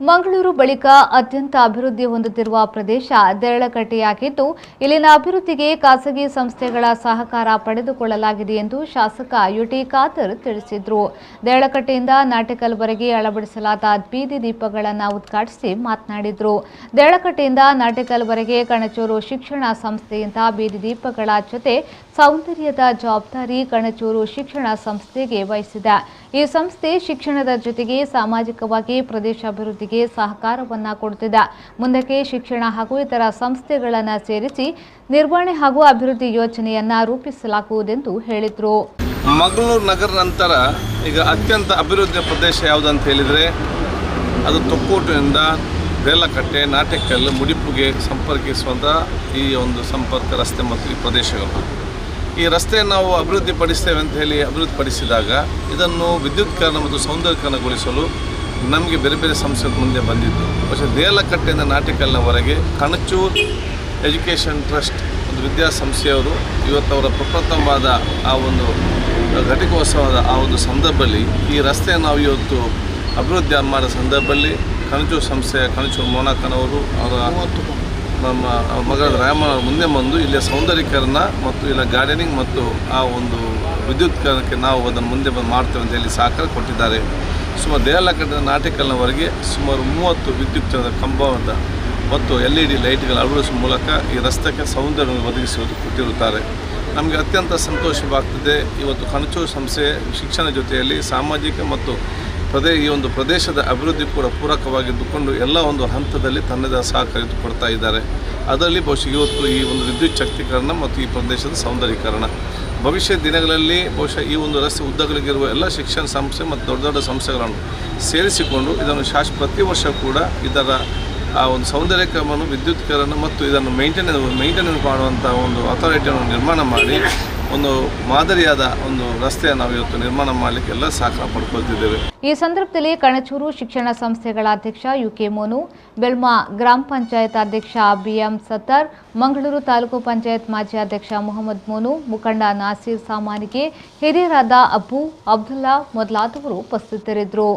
ಮಂಗಳೂರು ಬಳಿಕ ಅತ್ಯಂತ ಅಭಿವೃದ್ಧಿ ಹೊಂದುತ್ತಿರುವ ಪ್ರದೇಶ ದೇರಳಕಟ್ಟೆಯಾಗಿದ್ದು, ಇಲ್ಲಿನ ಅಭಿವೃದ್ಧಿಗೆ ಖಾಸಗಿ ಸಂಸ್ಥೆಗಳ ಸಹಕಾರ ಪಡೆದುಕೊಳ್ಳಲಾಗಿದೆ ಎಂದು ಶಾಸಕ ಯುಟಿ ಖಾದರ್ ತಿಳಿಸಿದರು. ದೇರಳಕಟ್ಟೆಯಿಂದ ನಾಟೆಕಲ್ವರೆಗೆ ಅಳವಡಿಸಲಾದ ಬೀದಿ ದೀಪಗಳನ್ನು ಉದ್ಘಾಟಿಸಿ ಮಾತನಾಡಿದರು. ದೇರಳಕಟ್ಟೆಯಿಂದ ನಾಟೆಕಲ್ವರೆಗೆ ಕಣಚೂರು ಶಿಕ್ಷಣ ಸಂಸ್ಥೆಯಿಂದ ಬೀದಿ ದೀಪಗಳ ಜೊತೆ ಸೌಂದರ್ಯದ ಜವಾಬ್ದಾರಿ ಕಣಚೂರು ಶಿಕ್ಷಣ ಸಂಸ್ಥೆಗೆ ವಹಿಸಿದೆ. ಈ ಸಂಸ್ಥೆ ಶಿಕ್ಷಣದ ಜೊತೆಗೆ ಸಾಮಾಜಿಕವಾಗಿ ಪ್ರದೇಶ ಅಭಿವೃದ್ಧಿಗೆ ಸಹಕಾರವನ್ನ ಕೊಡುತ್ತಿದೆ. ಮುಂದಕ್ಕೆ ಶಿಕ್ಷಣ ಹಾಗೂ ಇತರ ಸಂಸ್ಥೆಗಳನ್ನು ಸೇರಿಸಿ ನಿರ್ವಹಣೆ ಹಾಗೂ ಅಭಿವೃದ್ಧಿ ಯೋಜನೆಯನ್ನ ರೂಪಿಸಲಾಗುವುದೆಂದು ಹೇಳಿದರು. ಮಂಗಳೂರು ನಗರ ನಂತರ ಈಗ ಅತ್ಯಂತ ಅಭಿವೃದ್ಧಿಯ ಪ್ರದೇಶ ಯಾವುದಂತ ಹೇಳಿದರೆ ಅದು ತೊಕ್ಕೋಟಿನಿಂದ ದೇರಳಕಟ್ಟೆ, ನಾಟೆಕಲ್, ಮುಡಿಪುಗೆ ಸಂಪರ್ಕಿಸುವಂಥ ಈ ಒಂದು ಸಂಪರ್ಕ ರಸ್ತೆ ಮತ್ತು ಈ ಪ್ರದೇಶಗಳು. ಈ ರಸ್ತೆಯನ್ನು ನಾವು ಅಭಿವೃದ್ಧಿಪಡಿಸ್ತೇವೆ ಅಂತ ಹೇಳಿ ಅಭಿವೃದ್ಧಿಪಡಿಸಿದಾಗ ಇದನ್ನು ವಿದ್ಯುತ್ಕರಣ ಮತ್ತು ಸೌಂದರ್ಯೀಕರಣಗೊಳಿಸಲು ನಮಗೆ ಬೇರೆ ಬೇರೆ ಸಂಸ್ಥೆಗಳು ಮುಂದೆ ಬಂದಿದ್ದು. പക്ഷേ ದೇರಳಕಟ್ಟೆಯಿಂದ ನಾಟೆಕಲ್ನವರೆಗೆ ಕಣಚೂರ್ ಎಜುಕೇಷನ್ ಟ್ರಸ್ಟ್ ಒಂದು ವಿದ್ಯಾಸಂಸ್ಥೆಯವರು ಇವತ್ತವರ ಪ್ರಪ್ರಥಮವಾದ ಆ ಒಂದು ಘಟಿಕೋತ್ಸವದ ಆ ಒಂದು ಸಂದರ್ಭದಲ್ಲಿ ಈ ರಸ್ತೆಯನ್ನು ನಾವು ಇವತ್ತು ಅಭಿವೃದ್ಧಿ ಮಾಡೋ ಸಂದರ್ಭದಲ್ಲಿ ಕಣಚೂರು ಸಂಸ್ಥೆಯ ಕಣಚೂರು ಮೋನಾಕನವರು ಅವರ ನಮ್ಮ ಮಗಳ ರಾಮ ಮುಂದೆ ಬಂದು ಇಲ್ಲಿಯ ಸೌಂದರ್ಯೀಕರಣ ಮತ್ತು ಇಲ್ಲ ಗಾರ್ಡನಿಂಗ್ ಮತ್ತು ಆ ಒಂದು ವಿದ್ಯುತ್ಕರಣಕ್ಕೆ ನಾವು ಅದನ್ನು ಮುಂದೆ ಬಂದು ಮಾಡ್ತೇವೆ ಅಂತ ಹೇಳಿ ಸಹಕಾರ ಕೊಟ್ಟಿದ್ದಾರೆ. ಸುಮಾರು ದೇರಳಕಟ್ಟೆ ನಾಟೆಕಲ್ನವರೆಗೆ ಸುಮಾರು 30 ವಿದ್ಯುತ್ ಕಂಬದ ಮತ್ತು LED ಲೈಟ್ಗಳ ಅಳವಡಿಸುವ ಮೂಲಕ ಈ ರಸ್ತೆಗೆ ಸೌಂದರ್ಯವನ್ನು ಒದಗಿಸುವುದು ಕೊಟ್ಟಿರುತ್ತಾರೆ. ನಮಗೆ ಅತ್ಯಂತ ಸಂತೋಷವಾಗ್ತದೆ. ಇವತ್ತು ಕಣಚೂರು ಸಂಸ್ಥೆ ಶಿಕ್ಷಣ ಜೊತೆಯಲ್ಲಿ ಸಾಮಾಜಿಕ ಮತ್ತು ಈ ಒಂದು ಪ್ರದೇಶದ ಅಭಿವೃದ್ಧಿ ಕೂಡ ಪೂರಕವಾಗಿದ್ದುಕೊಂಡು ಎಲ್ಲ ಒಂದು ಹಂತದಲ್ಲಿ ತನ್ನದೇ ಸಹಕಾರ ಕೊಡ್ತಾ ಇದ್ದಾರೆ. ಅದರಲ್ಲಿ ಬಹುಶಃ ಇವತ್ತು ಈ ಒಂದು ವಿದ್ಯುತ್ ಶಕ್ತೀಕರಣ ಮತ್ತು ಈ ಪ್ರದೇಶದ ಸೌಂದರ್ಯೀಕರಣ ಭವಿಷ್ಯದ ದಿನಗಳಲ್ಲಿ ಬಹುಶಃ ಈ ಒಂದು ರಸ್ತೆ ಉದ್ದಗಳಿಗಿರುವ ಎಲ್ಲ ಶಿಕ್ಷಣ ಸಂಸ್ಥೆ ಮತ್ತು ದೊಡ್ಡ ದೊಡ್ಡ ಸಂಸ್ಥೆಗಳನ್ನು ಸೇರಿಸಿಕೊಂಡು ಇದನ್ನು ಪ್ರತಿ ವರ್ಷ ಕೂಡ ಇದರ ಆ ಒಂದು ಸೌಂದರ್ಯೀಕರಣವನ್ನು ವಿದ್ಯುತ್ಕರಣ ಮತ್ತು ಇದನ್ನು ಮೇಂಟೆನೆನ್ಸ್ ಮಾಡುವಂಥ ಒಂದು ಅಥಾರಿಟಿಯನ್ನು ನಿರ್ಮಾಣ ಮಾಡಿ ಒಂದು ಮಾದರಿಯಾದ ಒಂದು ರಸ್ತೆಯನ್ನು ನಾವು ಇವತ್ತು ನಿರ್ಮಾಣ ಮಾಡಲಿಕ್ಕೆ ಎಲ್ಲ ಸಹಕಾರ ಪಡ್ಕೊಳ್ತಿದ್ದೇವೆ. ಈ ಸಂದರ್ಭದಲ್ಲಿ ಕಣಚೂರು ಶಿಕ್ಷಣ ಸಂಸ್ಥೆಗಳ ಅಧ್ಯಕ್ಷ ಯುಕೆ ಮೋನು, ಬೆಲ್ಮಾ ಗ್ರಾಮ ಪಂಚಾಯತ್ ಅಧ್ಯಕ್ಷ BM ಸತ್ತಾರ್, ಮಂಗಳೂರು ತಾಲೂಕು ಪಂಚಾಯತ್ ಮಾಜಿ ಅಧ್ಯಕ್ಷ ಮೊಹಮ್ಮದ್ ಮೋನು, ಮುಖಂಡ ನಾಸೀರ್ ಸಾಮಾನಿಗೆ, ಹಿರಿಯರಾದ ಅಬ್ಬು, ಅಬ್ದುಲ್ಲಾ ಮೊದಲಾದವರು ಉಪಸ್ಥಿತರಿದ್ದರು.